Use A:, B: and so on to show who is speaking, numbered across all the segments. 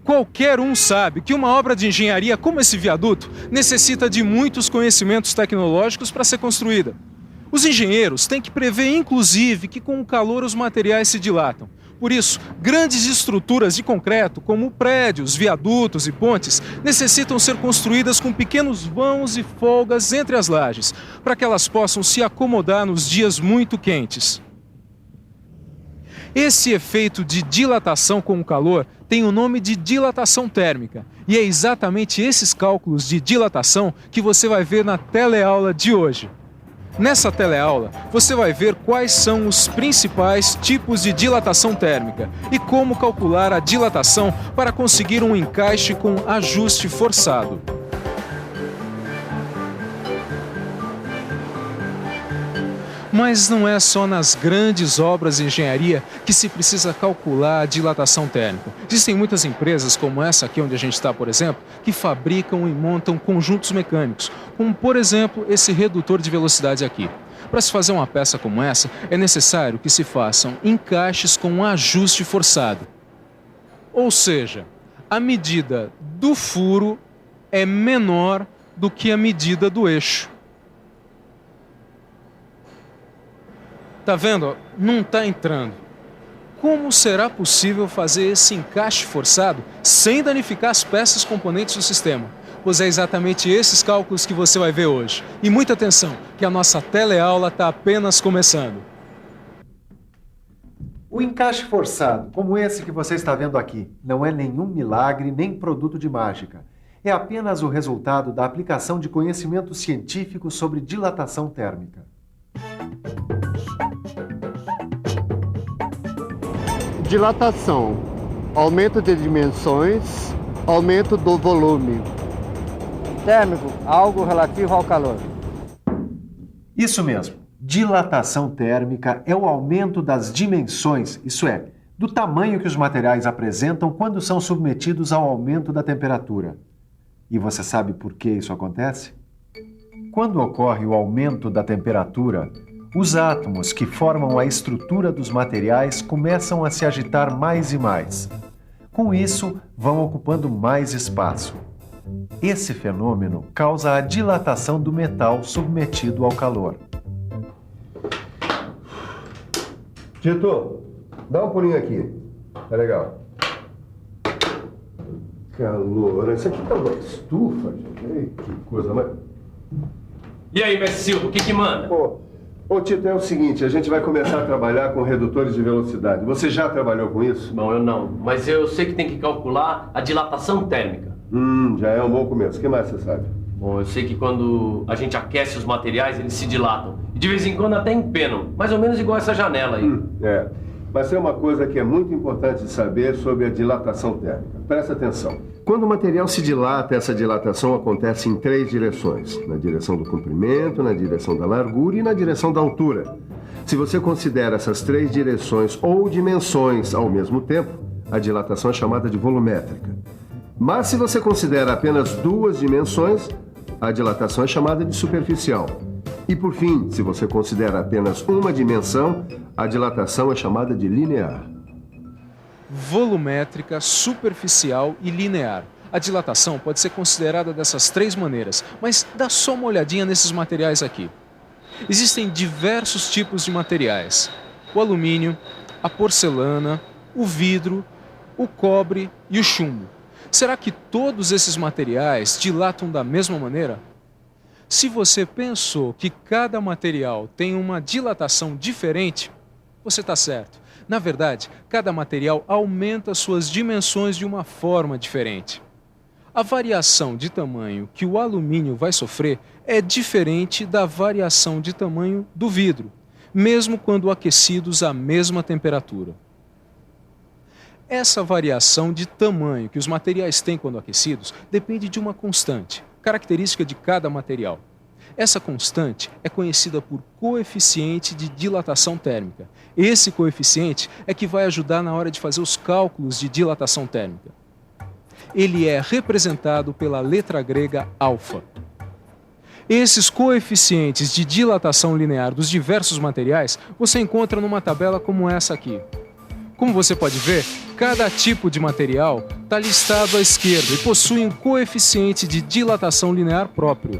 A: Qualquer um sabe que uma obra de engenharia como esse viaduto necessita de muitos conhecimentos tecnológicos para ser construída. Os engenheiros têm que prever, inclusive, que com o calor os materiais se dilatam. Por isso, grandes estruturas de concreto, como prédios, viadutos e pontes, necessitam ser construídas com pequenos vãos e folgas entre as lajes, para que elas possam se acomodar nos dias muito quentes. Esse efeito de dilatação com o calor tem o nome de dilatação térmica, e é exatamente esses cálculos de dilatação que você vai ver na teleaula de hoje. Nessa teleaula, você vai ver quais são os principais tipos de dilatação térmica e como calcular a dilatação para conseguir um encaixe com ajuste forçado. Mas não é só nas grandes obras de engenharia que se precisa calcular a dilatação térmica. Existem muitas empresas, como essa aqui onde a gente está, por exemplo, que fabricam e montam conjuntos mecânicos, como, por exemplo, esse redutor de velocidade aqui. Para se fazer uma peça como essa, é necessário que se façam encaixes com ajuste forçado. Ou seja, a medida do furo é menor do que a medida do eixo. Tá vendo? Não tá entrando. Como será possível fazer esse encaixe forçado sem danificar as peças componentes do sistema? Pois é exatamente esses cálculos que você vai ver hoje. E muita atenção, que a nossa teleaula está apenas começando.
B: O encaixe forçado, como esse que você está vendo aqui, não é nenhum milagre nem produto de mágica. É apenas o resultado da aplicação de conhecimento científico sobre dilatação térmica.
C: Dilatação, aumento de dimensões, aumento do volume.
D: Térmico, algo relativo ao calor.
B: Isso mesmo. Dilatação térmica é o aumento das dimensões, isso é, do tamanho que os materiais apresentam quando são submetidos ao aumento da temperatura. E você sabe por que isso acontece? Quando ocorre o aumento da temperatura, os átomos que formam a estrutura dos materiais começam a se agitar mais e mais. Com isso, vão ocupando mais espaço. Esse fenômeno causa a dilatação do metal submetido ao calor.
E: Tito, dá um pulinho aqui. Tá legal. Calor. Isso aqui tá uma estufa, gente. Ei, que coisa, mas...
F: E aí, mestre Silva, o que manda?
E: Ô, Tito, é o seguinte, a gente vai começar a trabalhar com redutores de velocidade. Você já trabalhou com isso?
F: Bom, eu não. Mas eu sei que tem que calcular a dilatação térmica.
E: Já é um bom começo. O que mais você sabe?
F: Bom, eu sei que quando a gente aquece os materiais, eles se dilatam. E de vez em quando até empenam. Mais ou menos igual essa janela aí.
E: Mas tem uma coisa que é muito importante de saber sobre a dilatação térmica. Presta atenção. Quando o material se dilata, essa dilatação acontece em 3 direções. Na direção do comprimento, na direção da largura e na direção da altura. Se você considera essas 3 direções ou dimensões ao mesmo tempo, a dilatação é chamada de volumétrica. Mas se você considera apenas 2 dimensões, a dilatação é chamada de superficial. E por fim, se você considera apenas uma dimensão, a dilatação é chamada de linear.
A: Volumétrica, superficial e linear. A dilatação pode ser considerada dessas 3 maneiras, mas dá só uma olhadinha nesses materiais aqui. Existem diversos tipos de materiais: o alumínio, a porcelana, o vidro, o cobre e o chumbo. Será que todos esses materiais dilatam da mesma maneira? Se você pensou que cada material tem uma dilatação diferente, você está certo. Na verdade, cada material aumenta suas dimensões de uma forma diferente. A variação de tamanho que o alumínio vai sofrer é diferente da variação de tamanho do vidro, mesmo quando aquecidos à mesma temperatura. Essa variação de tamanho que os materiais têm quando aquecidos depende de uma constante, característica de cada material. Essa constante é conhecida por coeficiente de dilatação térmica. Esse coeficiente é que vai ajudar na hora de fazer os cálculos de dilatação térmica. Ele é representado pela letra grega alfa. Esses coeficientes de dilatação linear dos diversos materiais você encontra numa tabela como essa aqui. Como você pode ver, cada tipo de material está listado à esquerda e possui um coeficiente de dilatação linear próprio.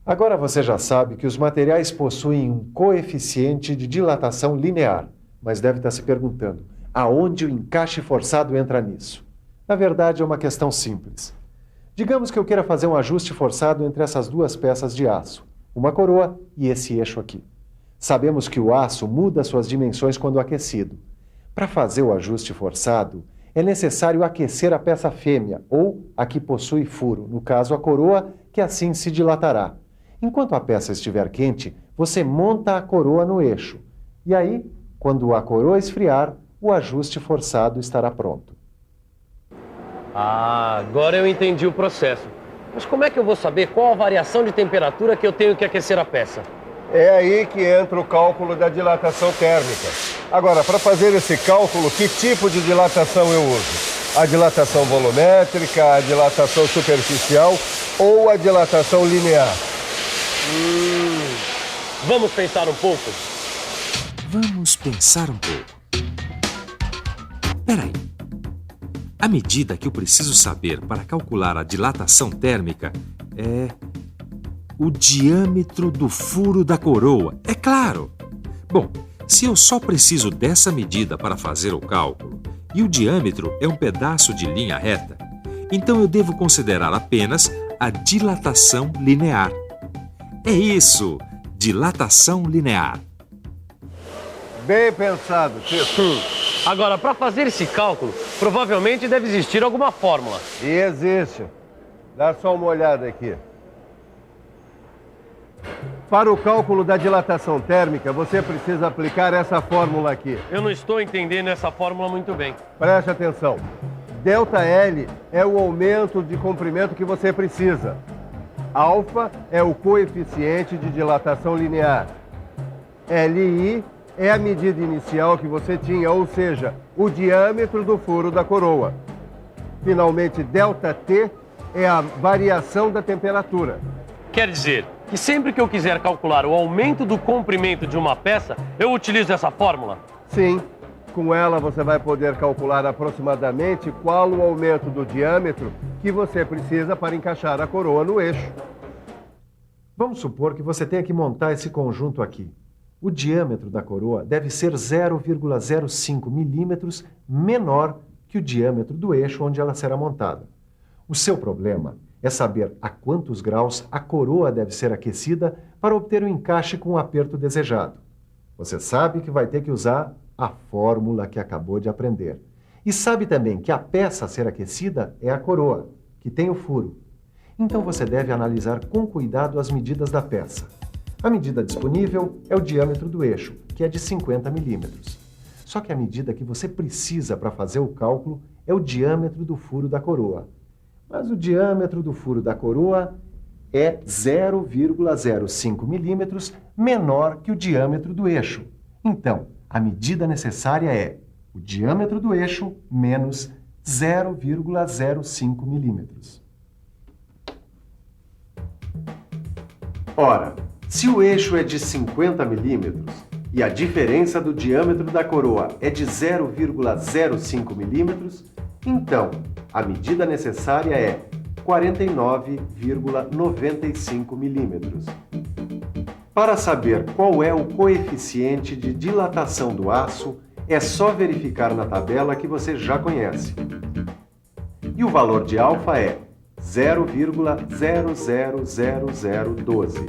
B: Agora você já sabe que os materiais possuem um coeficiente de dilatação linear, mas deve estar se perguntando, aonde o encaixe forçado entra nisso? Na verdade, é uma questão simples. Digamos que eu queira fazer um ajuste forçado entre essas duas peças de aço, uma coroa e esse eixo aqui. Sabemos que o aço muda suas dimensões quando aquecido. Para fazer o ajuste forçado, é necessário aquecer a peça fêmea, ou a que possui furo, no caso a coroa, que assim se dilatará. Enquanto a peça estiver quente, você monta a coroa no eixo. E aí, quando a coroa esfriar, o ajuste forçado estará pronto.
F: Ah, agora eu entendi o processo. Mas como é que eu vou saber qual a variação de temperatura que eu tenho que aquecer a peça?
E: É aí que entra o cálculo da dilatação térmica. Agora, para fazer esse cálculo, que tipo de dilatação eu uso? A dilatação volumétrica, a dilatação superficial ou a dilatação linear?
F: Vamos pensar um pouco?
G: Vamos pensar um pouco. Peraí. A medida que eu preciso saber para calcular a dilatação térmica é o diâmetro do furo da coroa, é claro! Bom, se eu só preciso dessa medida para fazer o cálculo e o diâmetro é um pedaço de linha reta, então eu devo considerar apenas a dilatação linear. É isso, dilatação linear.
E: Bem pensado, Tito.
F: Agora, para fazer esse cálculo, provavelmente deve existir alguma fórmula.
E: E existe. Dá só uma olhada aqui. Para o cálculo da dilatação térmica, você precisa aplicar essa fórmula aqui.
F: Eu não estou entendendo essa fórmula muito bem.
E: Preste atenção. ΔL é o aumento de comprimento que você precisa. Alfa é o coeficiente de dilatação linear. LI é a medida inicial que você tinha, ou seja, o diâmetro do furo da coroa. Finalmente, ΔT é a variação da temperatura.
F: Quer dizer que sempre que eu quiser calcular o aumento do comprimento de uma peça, eu utilizo essa fórmula?
E: Sim, com ela você vai poder calcular aproximadamente qual o aumento do diâmetro que você precisa para encaixar a coroa no eixo.
B: Vamos supor que você tenha que montar esse conjunto aqui. O diâmetro da coroa deve ser 0,05 milímetros menor que o diâmetro do eixo onde ela será montada. O seu problema é saber a quantos graus a coroa deve ser aquecida para obter o encaixe com o aperto desejado. Você sabe que vai ter que usar a fórmula que acabou de aprender. E sabe também que a peça a ser aquecida é a coroa, que tem o furo. Então você deve analisar com cuidado as medidas da peça. A medida disponível é o diâmetro do eixo, que é de 50 milímetros. Só que a medida que você precisa para fazer o cálculo é o diâmetro do furo da coroa. Mas o diâmetro do furo da coroa é 0,05 milímetros menor que o diâmetro do eixo. Então, a medida necessária é o diâmetro do eixo menos 0,05 milímetros. Ora, se o eixo é de 50 milímetros e a diferença do diâmetro da coroa é de 0,05 milímetros, então a medida necessária é 49,95 milímetros. Para saber qual é o coeficiente de dilatação do aço, é só verificar na tabela que você já conhece. E o valor de alfa é 0,000012.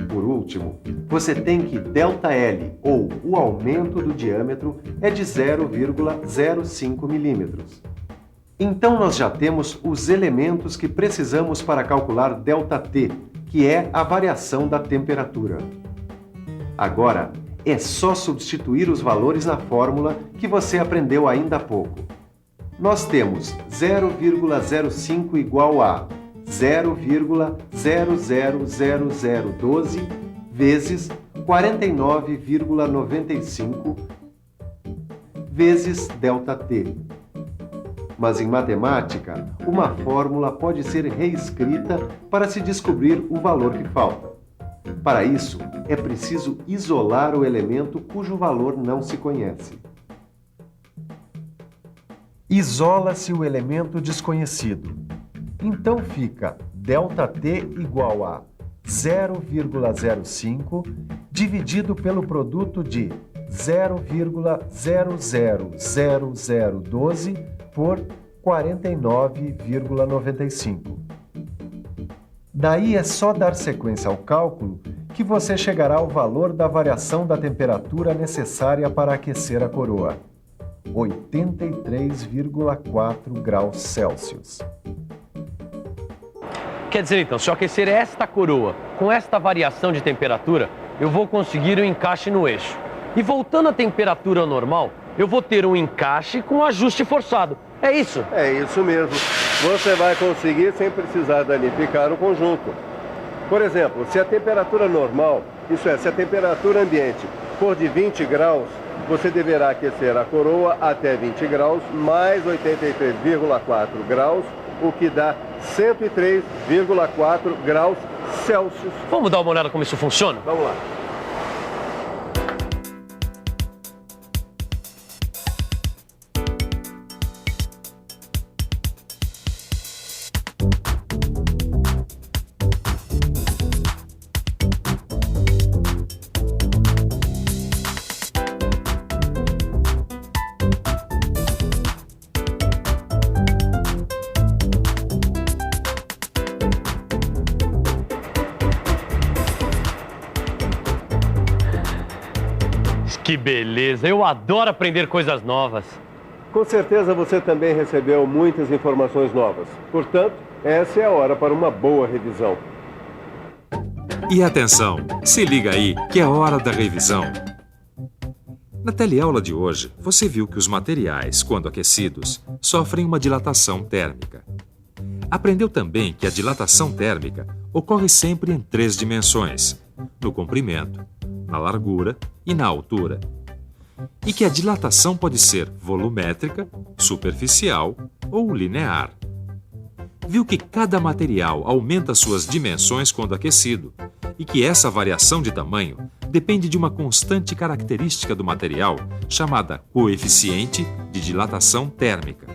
B: Por último, você tem que ΔL, ou o aumento do diâmetro, é de 0,05 milímetros. Então nós já temos os elementos que precisamos para calcular ΔT, que é a variação da temperatura. Agora, é só substituir os valores na fórmula que você aprendeu ainda há pouco. Nós temos 0,05 igual a 0,000012 vezes 49,95 vezes ΔT. Mas em matemática, uma fórmula pode ser reescrita para se descobrir o valor que falta. Para isso, é preciso isolar o elemento cujo valor não se conhece. Isola-se o elemento desconhecido. Então fica ΔT igual a 0,05 dividido pelo produto de 0,000012 por 49,95. Daí é só dar sequência ao cálculo que você chegará ao valor da variação da temperatura necessária para aquecer a coroa, 83,4 graus Celsius.
F: Quer dizer, então, se eu aquecer esta coroa com esta variação de temperatura, eu vou conseguir um encaixe no eixo. E voltando à temperatura normal, eu vou ter um encaixe com ajuste forçado. É isso?
E: É isso mesmo. Você vai conseguir sem precisar danificar o conjunto. Por exemplo, se a temperatura normal, isso é, se a temperatura ambiente for de 20 graus, você deverá aquecer a coroa até 20 graus mais 83,4 graus, o que dá 103,4 graus Celsius.
F: Vamos dar uma olhada como isso funciona?
E: Vamos lá.
F: Que beleza! Eu adoro aprender coisas novas.
E: Com certeza você também recebeu muitas informações novas. Portanto, essa é a hora para uma boa revisão.
G: E atenção, se liga aí que é hora da revisão. Na teleaula de hoje, você viu que os materiais, quando aquecidos, sofrem uma dilatação térmica. Aprendeu também que a dilatação térmica ocorre sempre em 3 dimensões: no comprimento, na largura e na altura. E que a dilatação pode ser volumétrica, superficial ou linear. Viu que cada material aumenta suas dimensões quando aquecido e que essa variação de tamanho depende de uma constante característica do material chamada coeficiente de dilatação térmica.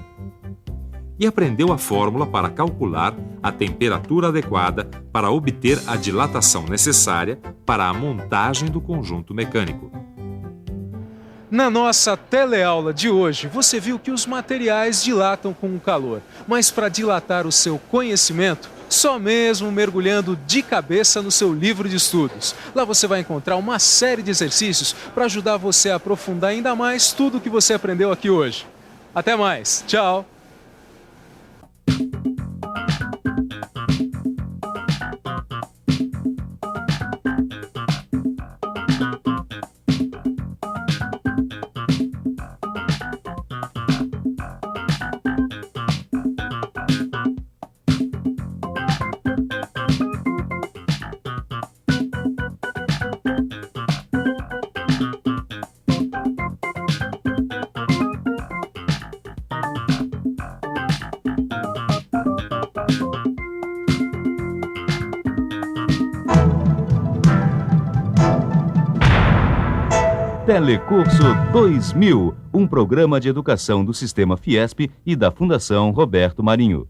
G: E aprendeu a fórmula para calcular a temperatura adequada para obter a dilatação necessária para a montagem do conjunto mecânico.
A: Na nossa teleaula de hoje, você viu que os materiais dilatam com o calor, mas para dilatar o seu conhecimento, só mesmo mergulhando de cabeça no seu livro de estudos. Lá você vai encontrar uma série de exercícios para ajudar você a aprofundar ainda mais tudo o que você aprendeu aqui hoje. Até mais, tchau!
H: Telecurso 2000, um programa de educação do Sistema Fiesp e da Fundação Roberto Marinho.